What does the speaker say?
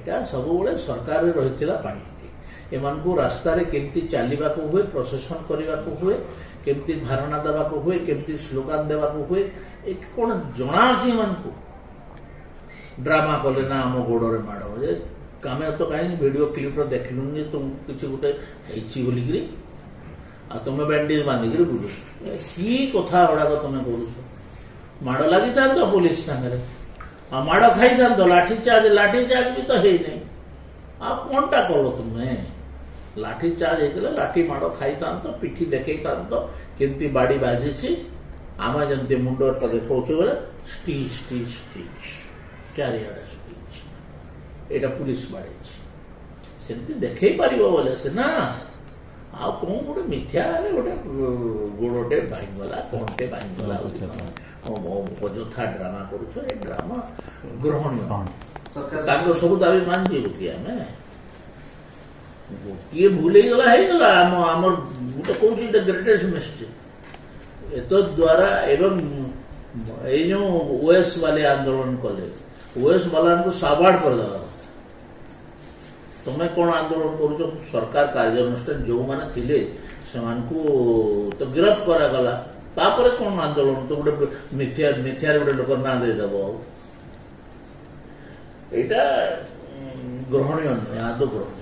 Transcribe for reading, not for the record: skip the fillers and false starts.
ଏଇଟା ସବୁବେଳେ ସରକାରରେ ରହିଥିଲା ପାଣ୍ଠି। ଏମାନଙ୍କୁ ରାସ୍ତାରେ କେମିତି ଚାଲିବାକୁ ହୁଏ, ପ୍ରସେସନ କରିବାକୁ ହୁଏ, କେମିତି ଧାରଣା ଦେବାକୁ ହୁଏ, କେମିତି ସ୍ଲୋଗାନ ଦେବାକୁ ହୁଏ, ଏ କ'ଣ ଜଣା ଅଛି ଏମାନଙ୍କୁ। ଡ୍ରାମା କଲେ ନା ଆମ ଗୋଡ଼ରେ ମାଡ଼ ଯେ ଆମେ ତ କାହିଁକି ଭିଡ଼ିଓ କ୍ଲିପ୍ର ଦେଖିଲୁନି ଯେ ତୁମକୁ କିଛି ଗୋଟେ ହେଇଛି ବୋଲିକିରି, ଆଉ ତୁମେ ବ୍ୟାଣ୍ଡେଜ ବାନ୍ଧିକିରି ବୁଲୁଛ। କି କଥା ଗୁଡ଼ାକ ତୁମେ କରୁଛ? ମାଡ଼ ଲାଗିଥାନ୍ତ ପୋଲିସ ସାଙ୍ଗରେ, ଆଉ ମାଡ଼ ଖାଇଥାନ୍ତ, ଲାଠିଚାର୍ଜ ବି ତ ହେଇନାହିଁ। ଆଉ କଣଟା କଲ ତୁମେ? ଲାଠିଚାର୍ଜ ହେଇଥିଲେ ଲାଠି ମାଡ଼ ଖାଇଥାନ୍ତ, ପିଠି ଦେଖେଇଥାନ୍ତ କେମିତି ବାଡ଼ି ବାଜିଛି। ଆମେ ଯେମିତି ମୁଣ୍ଡଟା ଦେଖାଉଛୁ ବୋଲେ ଷ୍ଟିଚ୍ ଚାରିଆଡ଼େ ଷ୍ଟିଚ୍, ଏଇଟା ପୁଲିସ ବାଡ଼େଇଛି, ସେମିତି ଦେଖେଇ ପାରିବ ବୋଲେ ସିନା। ଆଉ କଣ ଗୋଟେ ମିଥ୍ୟାରେ ଗୋଟେ ଗୋଡ଼ଟେ ଭାଙ୍ଗିଗଲା, କଣଟେ ଭାଙ୍ଗିଗଲା, ଅଯଥା ଡ୍ରାମା କରୁଛ। ଏ ଡ୍ରାମା ଗ୍ରହଣୀୟ। ତାଙ୍କ ସବୁ ଦାବି ମାନିଯିବୁ କି ଆମେ? ଗୋଟିଏ ଭୁଲ ହେଇଗଲା ଆମର ଗୋଟେ କହୁଛି ଗ୍ରେଟେଷ୍ଟ ମିଷ୍ଟେକ୍। ଏତଦ୍ ଦ୍ୱାରା ଏବଂ ଏଇ ଯୋଉ ଓଏସ୍ ବାଲେ ଆନ୍ଦୋଳନ କଲେ, ଓଏସ୍ ବାଲାଙ୍କୁ ସାବାଡ଼ କରିଦେବା। ତୁମେ କ'ଣ ଆନ୍ଦୋଳନ କରୁଛ? ସରକାର କାର୍ଯ୍ୟାନୁଷ୍ଠାନ ଯେଉଁମାନେ ଥିଲେ ସେମାନଙ୍କୁ ତ ଗିରଫ କରାଗଲା, ତାପରେ କ'ଣ ଆନ୍ଦୋଳନ? ତ ଗୋଟେ ମିଥ୍ୟାରେ ଗୋଟେ ଲୋକ ନାଁ ଦେଇଦେବ। ଆଉ ଏଇଟା ଗ୍ରହଣୀୟ ନୁହେଁ, ଆଦୌ ଗ୍ରହଣୀୟ।